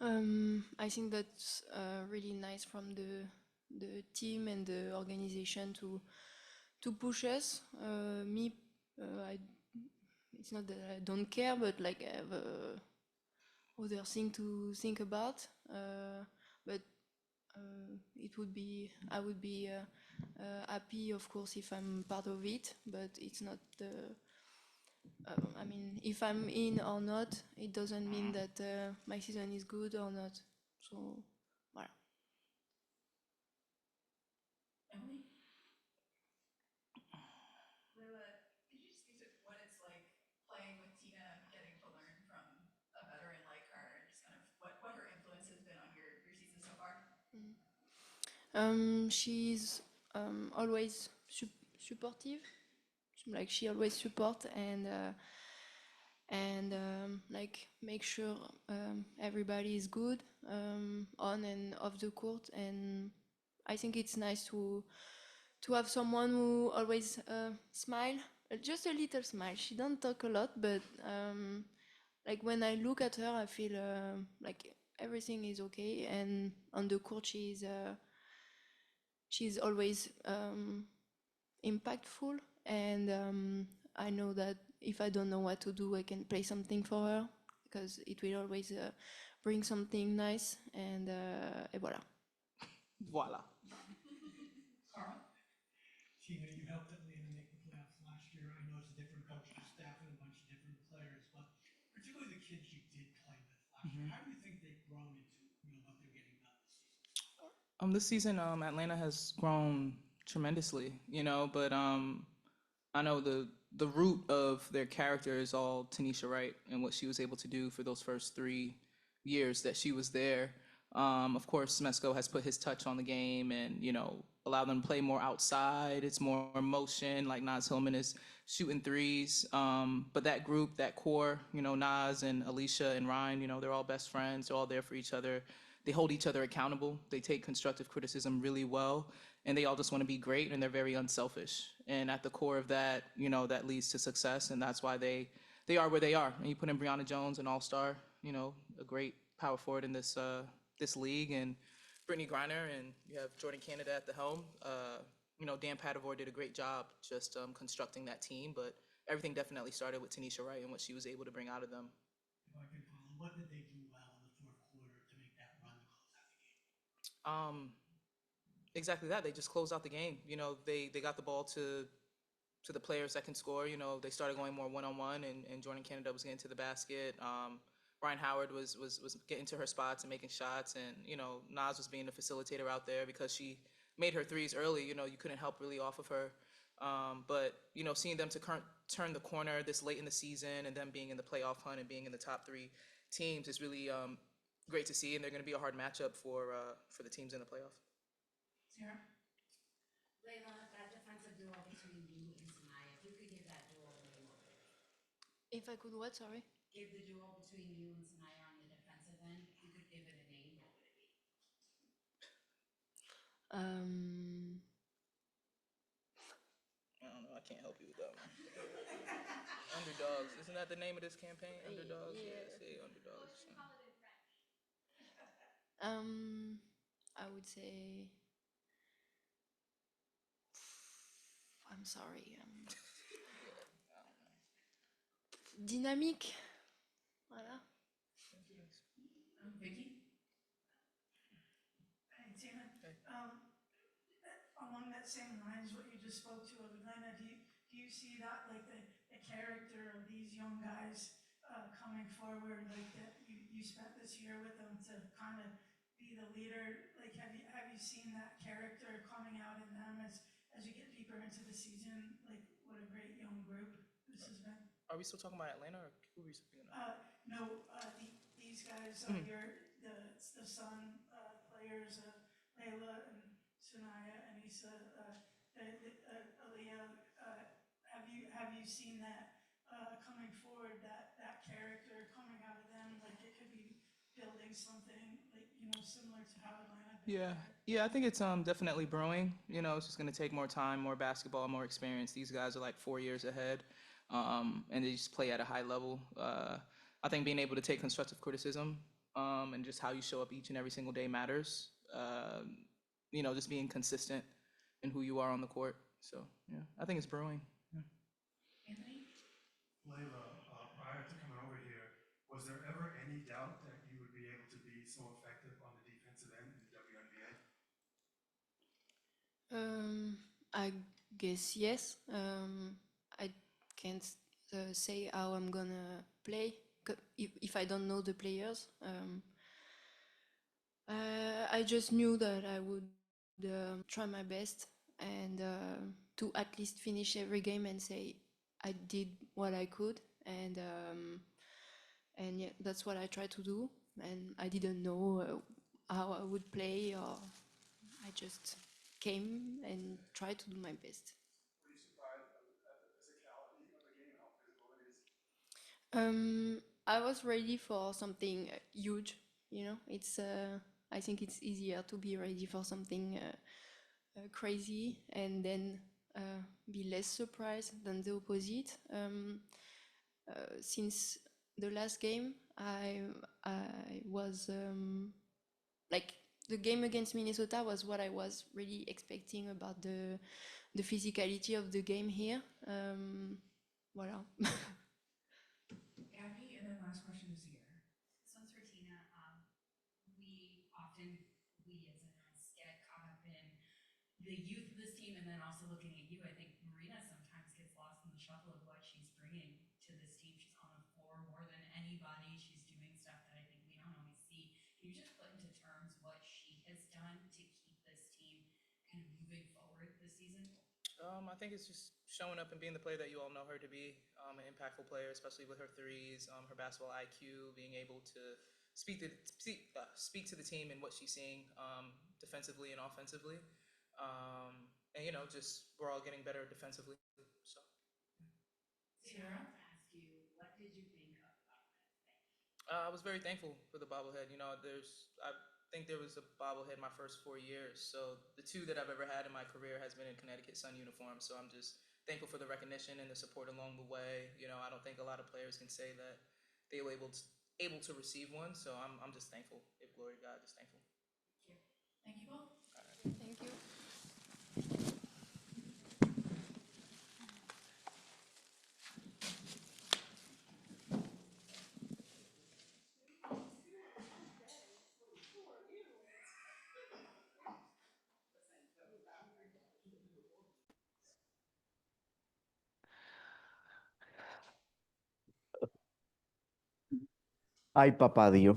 I think that's really nice from the team and the organization to push us. It's not that I don't care, but like I have other thing to think about. But I would be happy, of course, if I'm part of it. But it's not the. I mean, if I'm in or not, it doesn't mean that my season is good or not. So, voilà. Emily? Layla, could you speak to what it's like playing with Tina, getting to learn from a veteran like her, and just kind of what her influence has been on your season so far? She's always supportive. Like she always support and like make sure everybody is good on and off the court. And I think it's nice to have someone who always smile, just a little smile. She don't talk a lot, but like when I look at her, I feel like everything is okay. And on the court, she's always impactful. And I know that if I don't know what to do, I can play something for her because it will always bring something nice. Et voilà. Voila. Carl? Tina, you helped Atlanta make the playoffs last year. I know it's a different coaching staff and a bunch of different players, but particularly the kids you did play with last year, how do you think they've grown into what they're getting done this season? This season, Atlanta has grown tremendously, but I know the root of their character is all Tanisha Wright and what she was able to do for those first 3 years that she was there. Of course, Smesko has put his touch on the game and, allow them to play more outside. It's more motion, like Naz Hillman is shooting threes. But that group, that core, Naz and Alicia and Ryan, they're all best friends. They're all there for each other. They hold each other accountable. They take constructive criticism really well. And they all just want to be great and they're very unselfish. And at the core of that, that leads to success. And that's why they are where they are. And you put in Brianna Jones, an all-star, a great power forward in this league, and Brittany Griner, and you have Jordan Canada at the helm. Dan Padavore did a great job just constructing that team, but everything definitely started with Tanisha Wright and what she was able to bring out of them. If I can follow, what did they do well in the fourth quarter to make that run to close out the game? Exactly that. They just closed out the game. They got the ball to the players that can score. They started going more one-on-one, and Jordan Canada was getting to the basket. Ryan Howard was getting to her spots and making shots, and Naz was being the facilitator out there because she made her threes early. You couldn't help really off of her. But seeing them to turn the corner this late in the season and them being in the playoff hunt and being in the top 3 teams is really great to see, and they're going to be a hard matchup for the teams in the playoff. Sarah? Layla, that defensive duel between you and Sanaya, if you could give that duel a name, what would it be? If I could what, sorry? Give the duel between you and Sanaya on the defensive end, if you could give it a name, what would it be? I don't know. I can't help you with that one. Underdogs. Isn't that the name of this campaign? Underdogs? Yeah, say underdogs. I would say, I'm sorry, dynamique. Voilà. Vicky? Hey, Tina. Hey. Along that same lines, what you just spoke to of Atlanta, do you see that, like the character of these young guys coming forward, like that you spent this year with them to kind of be the leader? Like, have you seen that character coming out in them as you get deeper into the season? Like, what a great young group this has been. Are we still talking about Atlanta, or who are we speaking of? No, these guys, the Sun players, Layla and Sanaya, Anissa, Aaliyah. Have you seen that coming forward? That character coming out of them, like it could be building something like similar to how Atlanta. Yeah. I think it's definitely brewing. It's just going to take more time, more basketball, more experience. These guys are like 4 years ahead, and they just play at a high level. I think being able to take constructive criticism and just how you show up each and every single day matters. Just being consistent in who you are on the court. So yeah, I think it's brewing. Yeah. Anthony? Layla, prior to coming over here, was there ever any doubt that you would be able to be so effective on the defensive end in the WNBA? I guess yes. I can't say how I'm gonna play if I don't know the players. I just knew that I would try my best and to at least finish every game and say I did what I could, and yeah, that's what I tried to do. And I didn't know how I would play, or I just came and tried to do my best. Were you surprised at the physicality of the game and how physical it is? I was ready for something huge. It's I think it's easier to be ready for something crazy and then be less surprised than the opposite. Since the last game, I was like the game against Minnesota was what I was really expecting about the physicality of the game here. Voilà. Abby, and then last question is here. So it's for Tina. We often, we as analysts, get caught up in the youth of this team and then also looking at you. I think Marina sometimes gets lost in the shuffle of what she's bringing to this team. She's on the floor more than anybody. She's doing stuff that I think we don't always see. Can you just put into terms what she has done to keep this team kind of moving forward this season? I think it's just showing up and being the player that you all know her to be, an impactful player, especially with her threes, her basketball IQ, being able to speak to the team and what she's seeing defensively and offensively, and just we're all getting better defensively. So Sarah, to ask you, what did you think of I was very thankful for the bobblehead. I think there was a bobblehead my first 4 years. So the two that I've ever had in my career has been in Connecticut Sun uniform. So I'm just thankful for the recognition and the support along the way. I don't think a lot of players can say that they were able to receive one. So I'm just thankful. Give glory to God, just thankful. Thank you both. Thank you. Ay, papá Dios.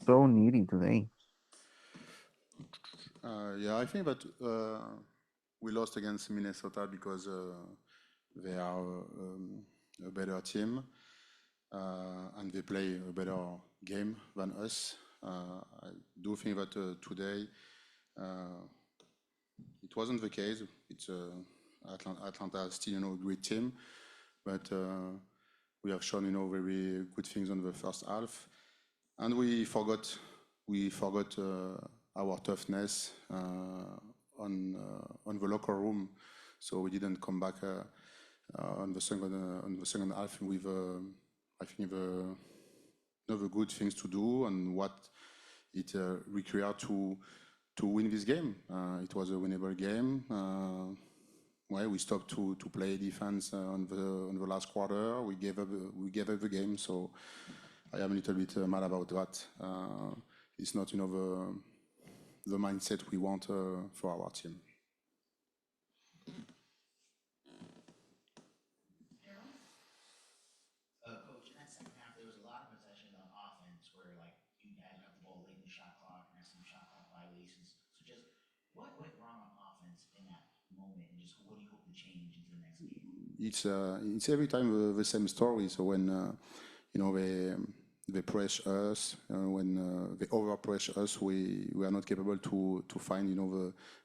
So needy today. Yeah, I think that we lost against Minnesota because they are a better team and they play a better game than us. I do think that today it wasn't the case. It's Atlanta is still a great team, but we have shown very good things on the first half, and we forgot our toughness on the locker room, so we didn't come back on the second half with I think the good things to do and what it required to win this game. It was a winnable game. We stopped to play defense on the last quarter. We gave up the game, so I am a little bit mad about that. It's not the mindset we want for our team. Coach, in that second half, there was a lot of possessions on offense where, like, you guys got the ball late in the shot clock and had some shot clock violations. So just what went wrong on offense in that moment, and just what do you hope to change into the next game? It's every time the same story. So when they press us, when they over press us, we are not capable to find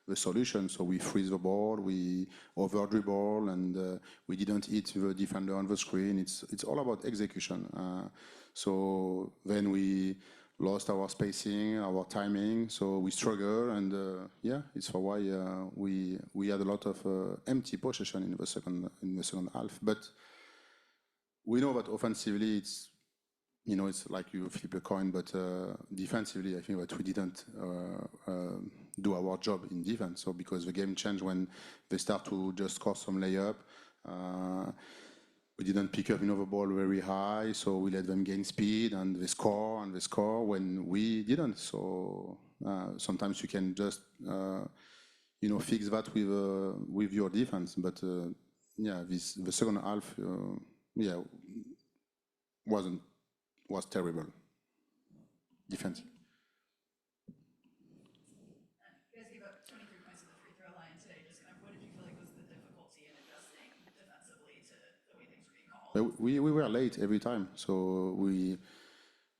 the solution. So we freeze the ball, we over dribble, and we didn't hit the defender on the screen. It's all about execution. So then we lost our spacing, our timing, so we struggle, and yeah, it's for why we had a lot of empty possession in the second half. But we know that offensively, it's it's like you flip a coin, but defensively, I think that we didn't do our job in defense. So because the game changed when they start to just score some layup. We didn't pick up the ball very high, so we let them gain speed, and they score when we didn't. So sometimes you can just fix that with your defense. But yeah, the second half was terrible defense. You guys gave up 23 points at the free throw line today. Just kind of what did you feel like was the difficulty in adjusting defensively to the way things were being called? We were late every time, so we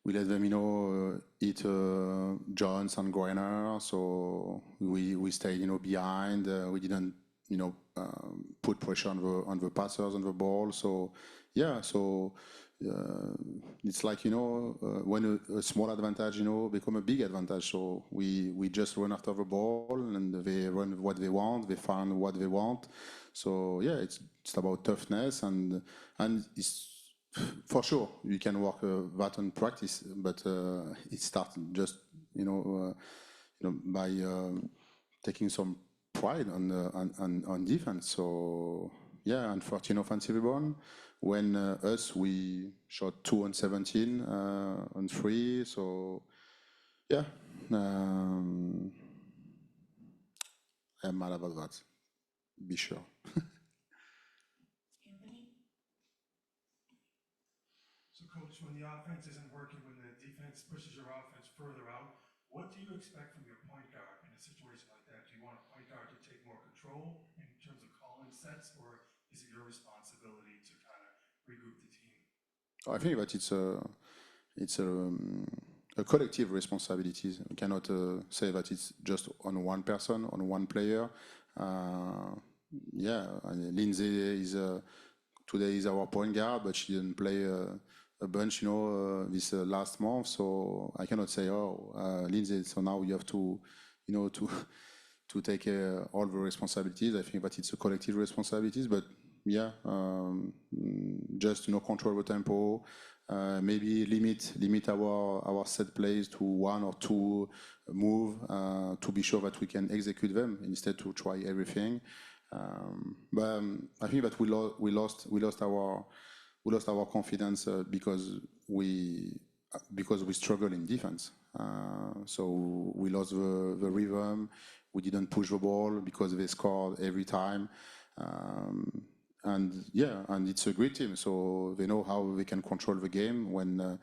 let them eat Jones and Groiner. So we stayed behind. We didn't put pressure on the passers on the ball. So yeah, so it's like when a small advantage become a big advantage. So we just run after the ball, and they run what they want, they find what they want. So yeah, it's about toughness, and it's for sure you can work that on practice, but it starts just by taking some pride on defense. So yeah, and 14 offensive rebound. When we shot 2 on 17 on 3. So yeah, I'm mad about that. Be sure. Anthony? So, Coach, when the offense isn't working, when the defense pushes your offense further out, what do you expect from your point guard in a situation like that? Do you want a point guard to take more control in terms of calling sets, or is it your responsibility to kind of regroup the team? I think that it's a collective responsibility. We cannot say that it's just on one person, on one player. Yeah, and Lindsay today is our point guard, but she didn't play a bunch, this last month. So I cannot say, Lindsay. So now you have to, to take all the responsibilities. I think that it's a collective responsibilities, but yeah, just control the tempo. Maybe limit our set plays to 1 or 2 move to be sure that we can execute them instead to try everything. But I think that we lost our confidence because we struggle in defense. So we lost the rhythm. We didn't push the ball because they scored every time. And yeah, and it's a great team, so they know how they can control the game when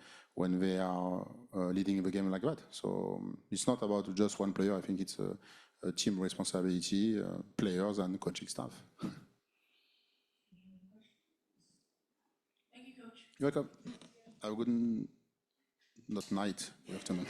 they are leading the game like that. So it's not about just one player. I think it's a team responsibility, players and coaching staff. Thank you, Coach. You're welcome. Have a good not night, afternoon.